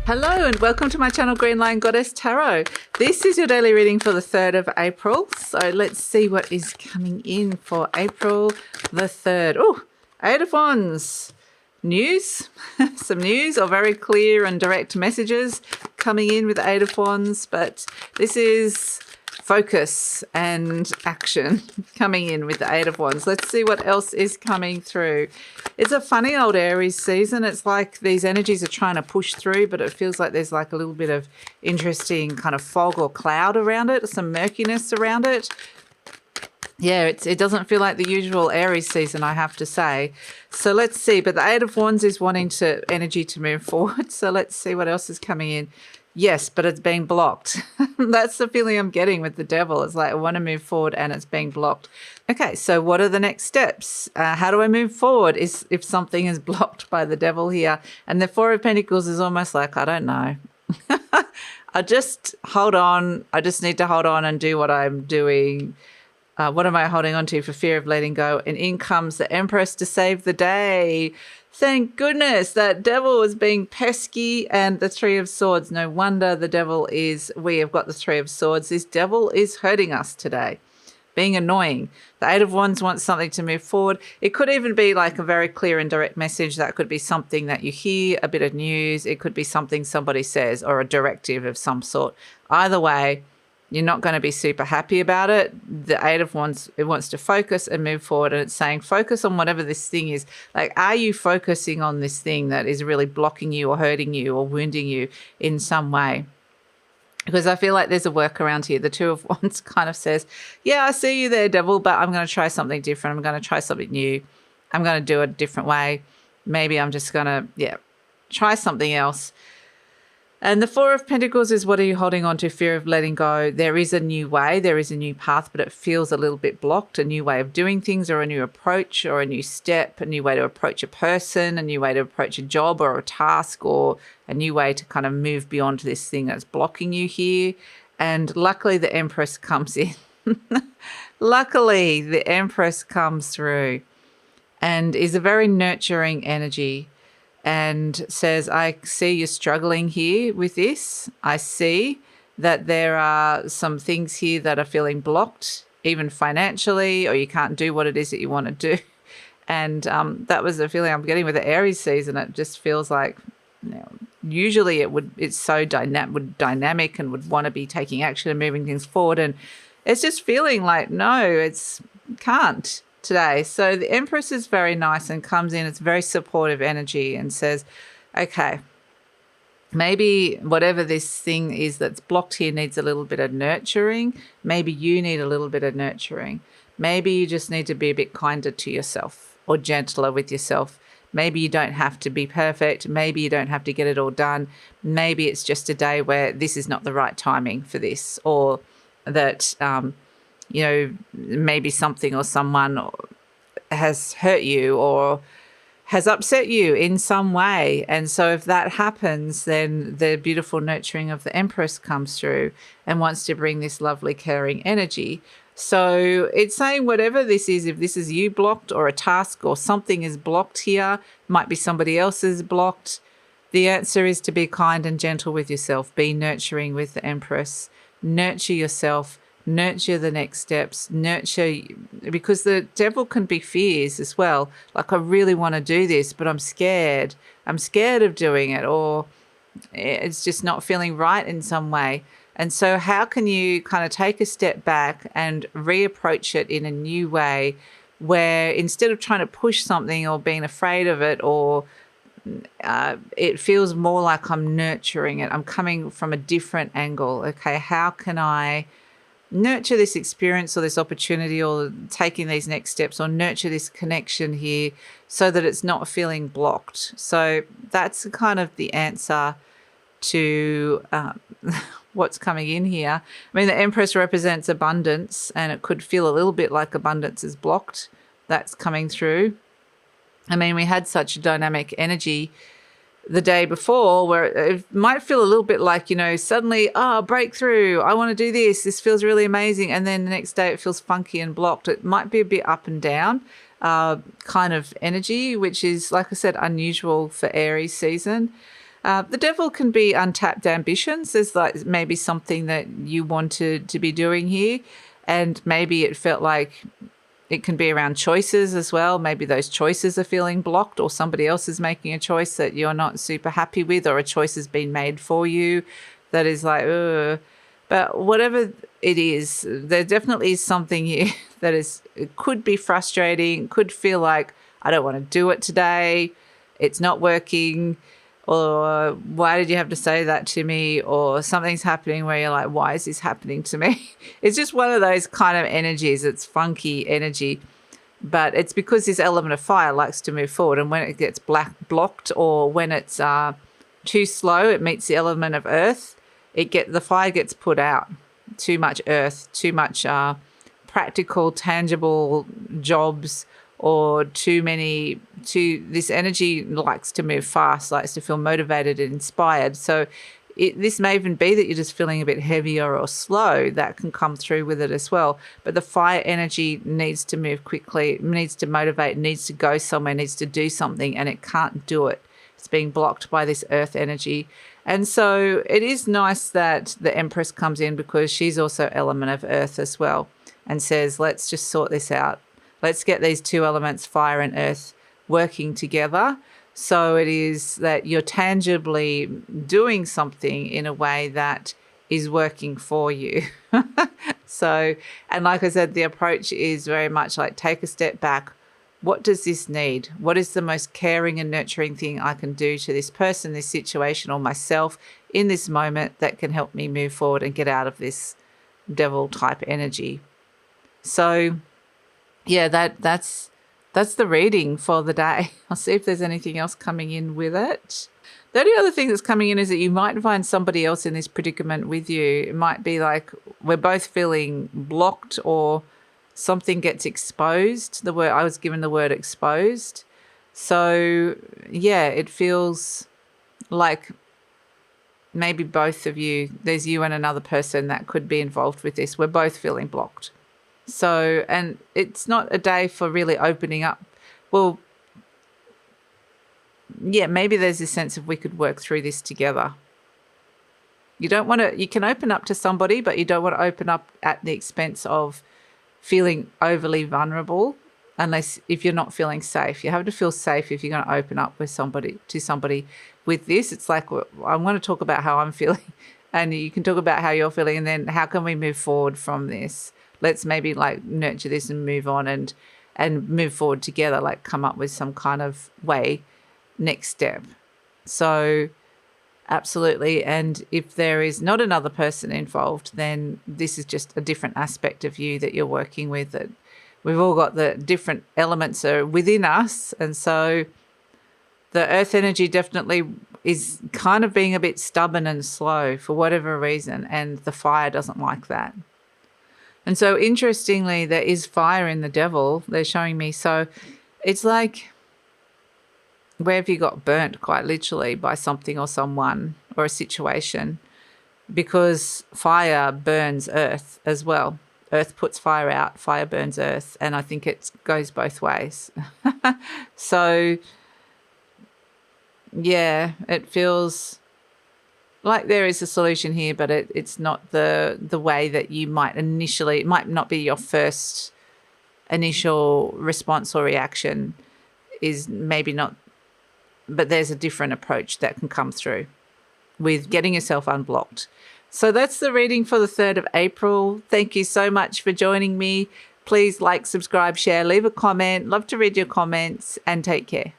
Hello and welcome to my channel GreenLion Goddess Tarot. This is your daily reading for the 3rd of April. So let's see what is coming in for April the 3rd. Oh, 8 of Wands. News, some news or very clear and direct messages coming in with 8 of Wands. But this is focus and action coming in with the 8 of Wands. Let's see what else is coming through. It's a funny old Aries season. It's like these energies are trying to push through, but it feels like there's like a little bit of interesting kind of fog or cloud around it, some murkiness around it. Yeah, it doesn't feel like the usual Aries season, I have to say. So let's see. But the 8 of Wands is wanting energy to move forward. So let's see what else is coming in. Yes, but it's being blocked. That's the feeling I'm getting with the devil. It's like I want to move forward and it's being blocked. Okay, so what are the next steps? How do I move forward if something is blocked by the devil here? And the 4 of Pentacles is almost like, I don't know. I just hold on. I just need to hold on and do what I'm doing. What am I holding on to for fear of letting go? And in comes the Empress to save the day. Thank goodness that devil was being pesky, and the 3 of Swords. No wonder the devil we have got the 3 of Swords. This devil is hurting us today, being annoying. The 8 of Wands wants something to move forward. It could even be like a very clear and direct message. That could be something that you hear, a bit of news. It could be something somebody says or a directive of some sort. Either way, you're not going to be super happy about it. The 8 of Wands, it wants to focus and move forward. And it's saying focus on whatever this thing is. Like, are you focusing on this thing that is really blocking you or hurting you or wounding you in some way? Because I feel like there's a workaround here. The 2 of Wands kind of says, yeah, I see you there, devil, but I'm going to try something different. I'm going to try something new. I'm going to do it a different way. Maybe I'm just going to, try something else. And the 4 of Pentacles is, what are you holding on to? Fear of letting go. There is a new way. There is a new path, but it feels a little bit blocked. A new way of doing things or a new approach or a new step, a new way to approach a person, a new way to approach a job or a task, or a new way to kind of move beyond this thing that's blocking you here. And luckily the Empress comes in. Luckily the Empress comes through and is a very nurturing energy. And says, I see you're struggling here with this. I see that there are some things here that are feeling blocked, even financially, or you can't do what it is that you want to do. And that was the feeling I'm getting with the Aries season. It just feels like, usually it's so dynamic and would want to be taking action and moving things forward. And it's just feeling like, no, can't today. So the Empress is very nice and comes in. It's very supportive energy and says, okay, maybe whatever this thing is that's blocked here needs a little bit of nurturing. Maybe you need a little bit of nurturing. Maybe you just need to be a bit kinder to yourself or gentler with yourself. Maybe you don't have to be perfect. Maybe you don't have to get it all done. Maybe it's just a day where this is not the right timing for this, or that maybe something or someone has hurt you or has upset you in some way. And so if that happens, then the beautiful nurturing of the Empress comes through and wants to bring this lovely caring energy. So it's saying whatever this is, if this is you blocked or a task or something is blocked here, might be somebody else's blocked, the answer is to be kind and gentle with yourself. Be nurturing with the Empress. Nurture yourself. Nurture the next steps, because the devil can be fears as well. Like, I really want to do this, but I'm scared. I'm scared of doing it, or it's just not feeling right in some way. And so how can you kind of take a step back and reapproach it in a new way, where instead of trying to push something or being afraid of it, or it feels more like I'm nurturing it. I'm coming from a different angle. Okay, how can I nurture this experience or this opportunity or taking these next steps, or nurture this connection here so that it's not feeling blocked? So that's kind of the answer to what's coming in here. I mean, the Empress represents abundance, and it could feel a little bit like abundance is blocked. That's coming through. I mean, we had such a dynamic energy the day before where it might feel a little bit like, suddenly, breakthrough, I want to do this feels really amazing. And then the next day it feels funky and blocked. It might be a bit up and down kind of energy, which is, like I said, unusual for Aries season. The devil can be untapped ambitions. There's like maybe something that you wanted to be doing here, and maybe it felt like it can be around choices as well. Maybe those choices are feeling blocked, or somebody else is making a choice that you're not super happy with, or a choice has been made for you that is like, ugh. But whatever it is, there definitely is something here that is, it could be frustrating, could feel like, I don't want to do it today, it's not working, or why did you have to say that to me, or something's happening where you're like, why is this happening to me? It's just one of those kind of energies. It's funky energy, but it's because this element of fire likes to move forward, and when it gets blocked, or when it's too slow, it meets the element of earth, the fire gets put out. Too much earth, too much practical, tangible jobs, or this energy likes to move fast, likes to feel motivated and inspired. So this may even be that you're just feeling a bit heavier or slow. That can come through with it as well. But the fire energy needs to move quickly, needs to motivate, needs to go somewhere, needs to do something, and it can't do it. It's being blocked by this earth energy. And so it is nice that the Empress comes in, because she's also element of earth as well, and says, let's just sort this out. Let's get these two elements, fire and earth, working together. So it is that you're tangibly doing something in a way that is working for you. So, and like I said, the approach is very much like, take a step back. What does this need? What is the most caring and nurturing thing I can do to this person, this situation, or myself in this moment that can help me move forward and get out of this devil type energy? So yeah, that's the reading for the day. I'll see if there's anything else coming in with it. The only other thing that's coming in is that you might find somebody else in this predicament with you. It might be like we're both feeling blocked, or something gets exposed. I was given the word exposed. So yeah, it feels like maybe both of you, there's you and another person that could be involved with this. We're both feeling blocked. So, and it's not a day for really opening up. Well, yeah, maybe there's this sense of we could work through this together. You can open up to somebody, but you don't want to open up at the expense of feeling overly vulnerable, unless if you're not feeling safe. You have to feel safe if you're going to open up with somebody with this. It's like, I want to talk about how I'm feeling, and you can talk about how you're feeling, and then how can we move forward from this? Let's maybe like nurture this and move on and move forward together, like come up with some kind of way, next step. So absolutely. And if there is not another person involved, then this is just a different aspect of you that you're working with. That we've all got the different elements are within us. And so the earth energy definitely is kind of being a bit stubborn and slow for whatever reason. And the fire doesn't like that. And so interestingly, there is fire in the devil. They're showing me. So it's like, where have you got burnt, quite literally, by something or someone or a situation? Because fire burns earth as well. Earth puts fire out, fire burns earth. And I think it goes both ways. So, yeah, it feels like there is a solution here, but it's not the way that you might initially, it might not be your first initial response or reaction, is maybe not, but there's a different approach that can come through with getting yourself unblocked. So that's the reading for the 3rd of April. Thank you so much for joining me. Please like, subscribe, share, leave a comment. Love to read your comments, and take care.